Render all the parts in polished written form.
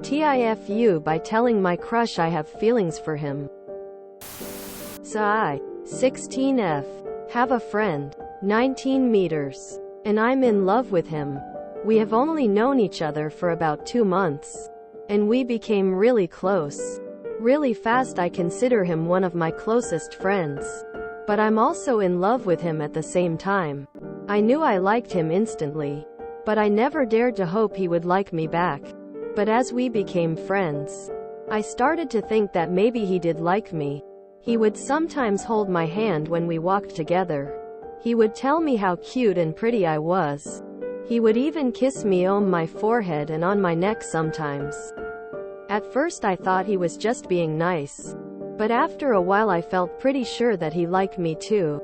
TIFU by telling my crush I have feelings for him. So I, 16F, have a friend, 19 meters, and I'm in love with him. We have only known each other for about 2 months, and we became really close. Really fast. I consider him one of my closest friends. But I'm also in love with him at the same time. I knew I liked him instantly, but I never dared to hope he would like me back. But as we became friends, I started to think that maybe he did like me. He would sometimes hold my hand when we walked together. He would tell me how cute and pretty I was. He would even kiss me on my forehead and on my neck sometimes. At first I thought he was just being nice, but after a while I felt pretty sure that he liked me too.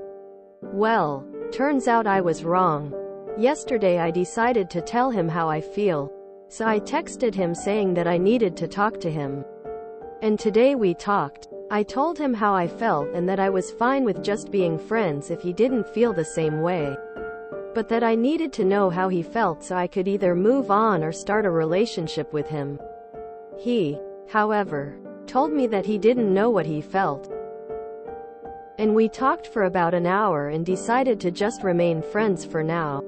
Well, turns out I was wrong. Yesterday I decided to tell him how I feel. So I texted him saying that I needed to talk to him. And today we talked. I told him how I felt and that I was fine with just being friends if he didn't feel the same way. But that I needed to know how he felt so I could either move on or start a relationship with him. He, however, told me that he didn't know what he felt. And we talked for about an hour and decided to just remain friends for now.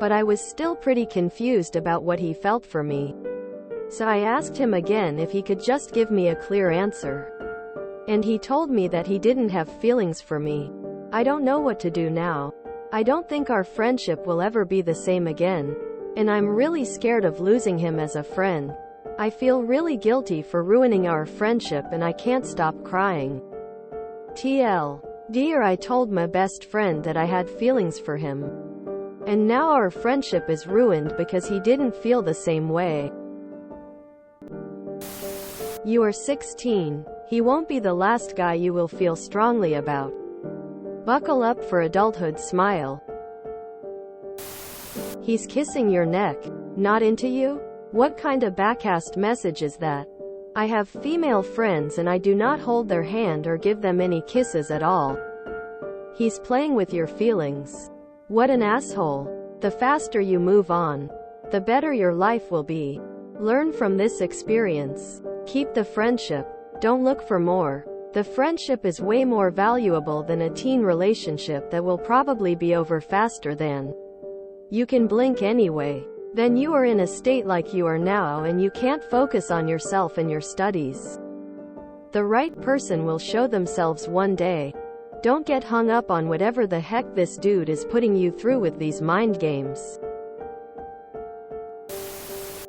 But I was still pretty confused about what he felt for me. So I asked him again if he could just give me a clear answer. And he told me that he didn't have feelings for me. I don't know what to do now. I don't think our friendship will ever be the same again. And I'm really scared of losing him as a friend. I feel really guilty for ruining our friendship and I can't stop crying. TL. Dear, I told my best friend that I had feelings for him. And now our friendship is ruined because he didn't feel the same way. You are 16. He won't be the last guy you will feel strongly about. Buckle up for adulthood. Smile. He's kissing your neck. Not into you? What kind of backcast message is that? I have female friends and I do not hold their hand or give them any kisses at all. He's playing with your feelings. What an asshole. The faster you move on, the better your life will be. Learn from this experience. Keep the friendship. Don't look for more. The friendship is way more valuable than a teen relationship that will probably be over faster than you can blink anyway. Then you are in a state like you are now and you can't focus on yourself and your studies. The right person will show themselves one day. Don't get hung up on whatever the heck this dude is putting you through with these mind games.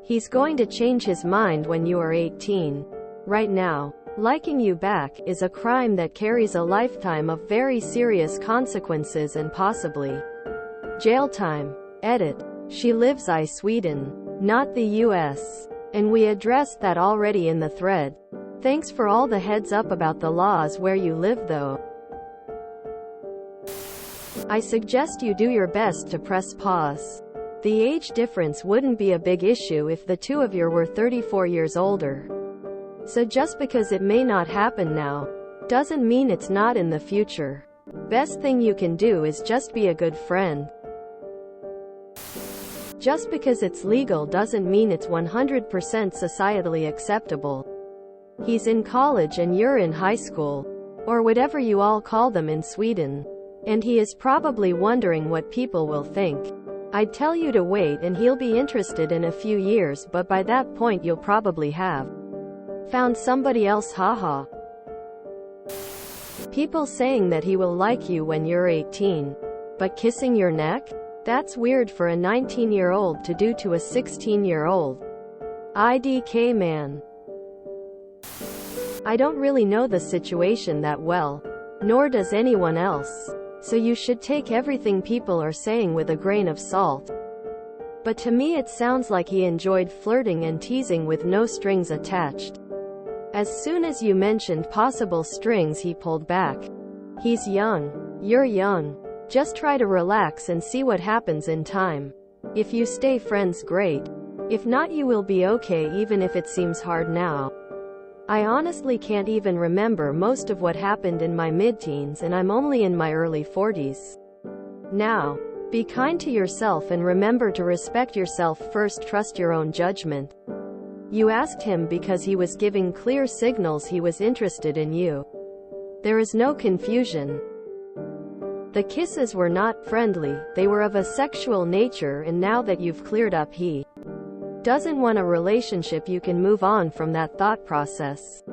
He's going to change his mind when you are 18. Right now, liking you back is a crime that carries a lifetime of very serious consequences and possibly jail time. Edit. She lives in Sweden, not the US. And we addressed that already in the thread. Thanks for all the heads up about the laws where you live though. I suggest you do your best to press pause. The age difference wouldn't be a big issue if the two of you were 34 years older. So just because it may not happen now, doesn't mean it's not in the future. Best thing you can do is just be a good friend. Just because it's legal doesn't mean it's 100% societally acceptable. He's in college and you're in high school, or whatever you all call them in Sweden. And he is probably wondering what people will think. I'd tell you to wait and he'll be interested in a few years, but by that point you'll probably have found somebody else. Haha. People saying that he will like you when you're 18. But kissing your neck? That's weird for a 19-year-old to do to a 16-year-old. IDK man. I don't really know the situation that well, nor does anyone else. So you should take everything people are saying with a grain of salt. But to me it sounds like he enjoyed flirting and teasing with no strings attached. As soon as you mentioned possible strings he pulled back. He's young. You're young. Just try to relax and see what happens in time. If you stay friends, great. If not, you will be okay even if it seems hard now. I honestly can't even remember most of what happened in my mid-teens and I'm only in my early 40s. Now, be kind to yourself and remember to respect yourself first. Trust your own judgment. You asked him because he was giving clear signals he was interested in you. There is no confusion. The kisses were not friendly, they were of a sexual nature, and now that you've cleared up he doesn't want a relationship, you can move on from that thought process.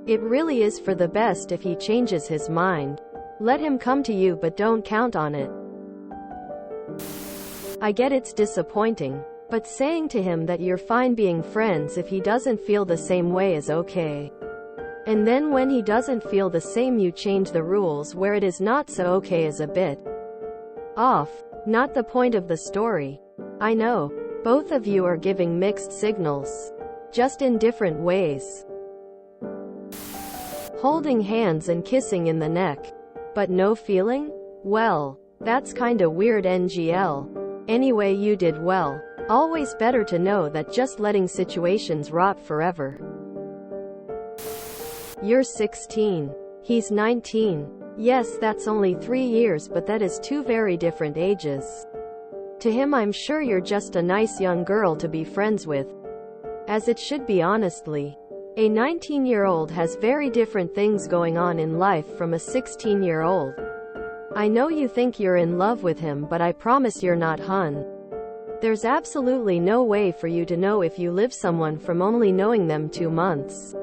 It really is for the best if he changes his mind. Let him come to you, but don't count on it. I get it's disappointing, but saying to him that you're fine being friends if he doesn't feel the same way is okay. And then when he doesn't feel the same, you change the rules where it is not so okay is a bit off. Not the point of the story. I know. Both of you are giving mixed signals. Just in different ways. Holding hands and kissing in the neck. But no feeling? Well, that's kinda weird, NGL. Anyway, you did well. Always better to know that just letting situations rot forever. You're 16. He's 19. Yes, that's only 3 years, but that is 2 very different ages. To him, I'm sure you're just a nice young girl to be friends with. As it should be, honestly. A 19-year-old has very different things going on in life from a 16-year-old. I know you think you're in love with him, but I promise you're not, hun. There's absolutely no way for you to know if you live someone from only knowing them 2 months.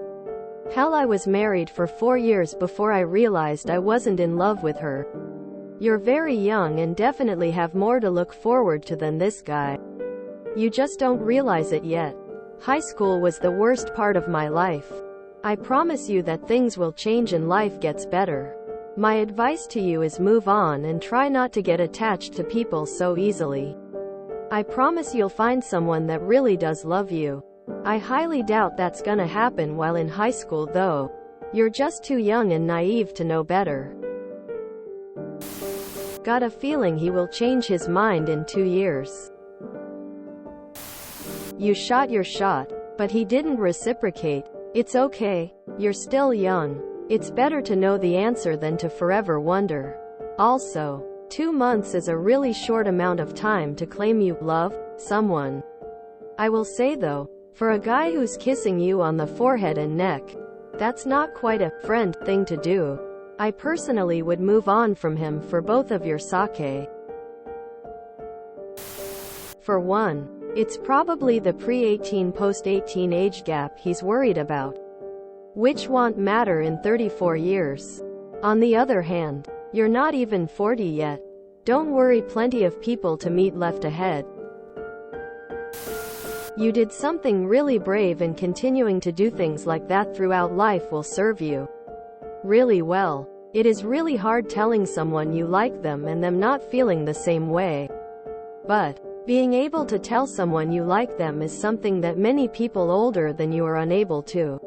Hell, I was married for 4 years before I realized I wasn't in love with her. You're very young and definitely have more to look forward to than this guy. You just don't realize it yet. High school was the worst part of my life. I promise you that things will change and life gets better. My advice to you is move on and try not to get attached to people so easily. I promise you'll find someone that really does love you. I highly doubt that's gonna happen while in high school though. You're just too young and naive to know better. Got a feeling he will change his mind in 2 years. You shot your shot, but he didn't reciprocate. It's okay. You're still young. It's better to know the answer than to forever wonder. Also, 2 months is a really short amount of time to claim you love someone. I will say though, for a guy who's kissing you on the forehead and neck, that's not quite a friend thing to do. I personally would move on from him for both of your sake. For one, it's probably the pre-18 post-18 age gap he's worried about, which won't matter in 34 years. On the other hand, you're not even 40 yet. Don't worry, plenty of people to meet left ahead. You did something really brave, and continuing to do things like that throughout life will serve you really well. It is really hard telling someone you like them and them not feeling the same way. But being able to tell someone you like them is something that many people older than you are unable to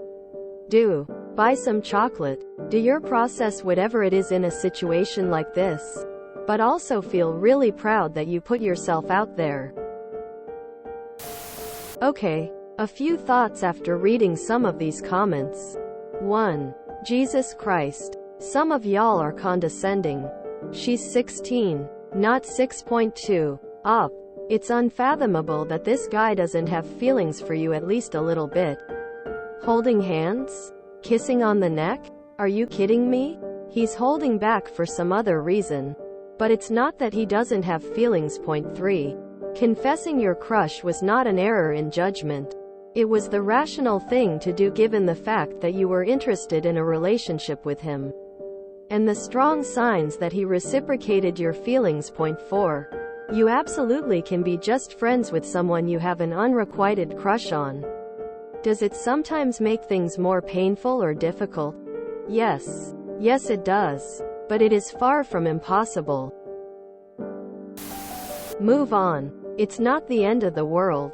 do. Buy some chocolate. Do your process whatever it is in a situation like this. But also feel really proud that you put yourself out there. Okay, a few thoughts after reading some of these comments. 1. Jesus Christ. Some of y'all are condescending. She's 16, not 6.2. Up. It's unfathomable that this guy doesn't have feelings for you at least a little bit. Holding hands? Kissing on the neck? Are you kidding me? He's holding back for some other reason. But it's not that he doesn't have feelings. Point 3. Confessing your crush was not an error in judgment. It was the rational thing to do given the fact that you were interested in a relationship with him. And the strong signs that he reciprocated your feelings. Point 4. You absolutely can be just friends with someone you have an unrequited crush on. Does it sometimes make things more painful or difficult? Yes. Yes, it does. But it is far from impossible. Move on. It's not the end of the world.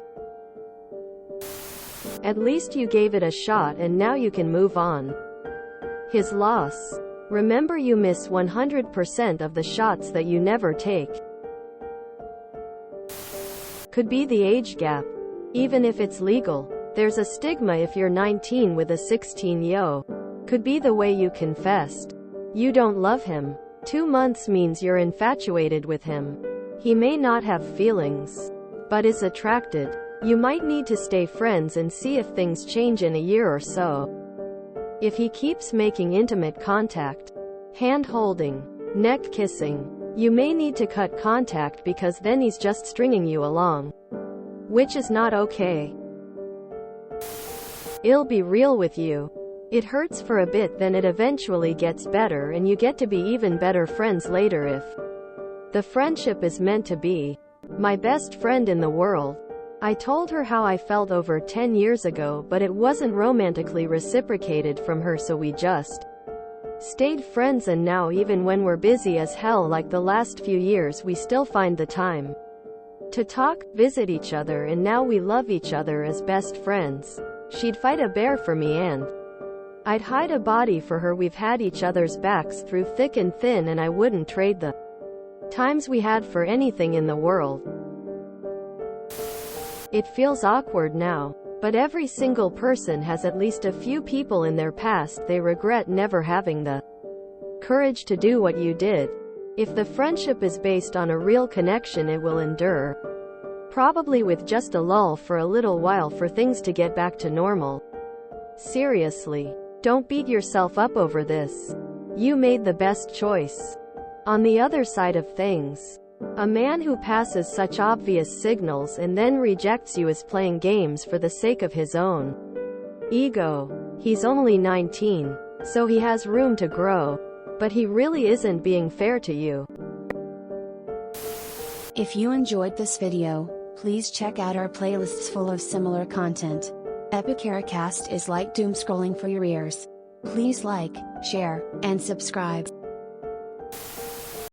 At least you gave it a shot and now you can move on. His loss. Remember, you miss 100% of the shots that you never take. Could be the age gap. Even if it's legal, there's a stigma if you're 19 with a 16-yo. Could be the way you confessed. You don't love him. 2 months means you're infatuated with him. He may not have feelings, but is attracted. You might need to stay friends and see if things change in a year or so. If he keeps making intimate contact, hand-holding, neck-kissing, you may need to cut contact because then he's just stringing you along. Which is not okay. I'll be real with you. It hurts for a bit, then it eventually gets better and you get to be even better friends later if the friendship is meant to be. My best friend in the world. I told her how I felt over 10 years ago, but it wasn't romantically reciprocated from her, so we just stayed friends, and now even when we're busy as hell like the last few years, we still find the time to talk, visit each other, and now we love each other as best friends. She'd fight a bear for me and I'd hide a body for her. We've had each other's backs through thick and thin, and I wouldn't trade the times we had for anything in the world. It feels awkward now, but every single person has at least a few people in their past they regret never having the courage to do what you did. If the friendship is based on a real connection, it will endure. Probably with just a lull for a little while for things to get back to normal. Seriously. Don't beat yourself up over this. You made the best choice. On the other side of things, a man who passes such obvious signals and then rejects you is playing games for the sake of his own ego. He's only 19, so he has room to grow, but he really isn't being fair to you. If you enjoyed this video, please check out our playlists full of similar content. Epicaricast is like doom scrolling for your ears. Please like, share, and subscribe.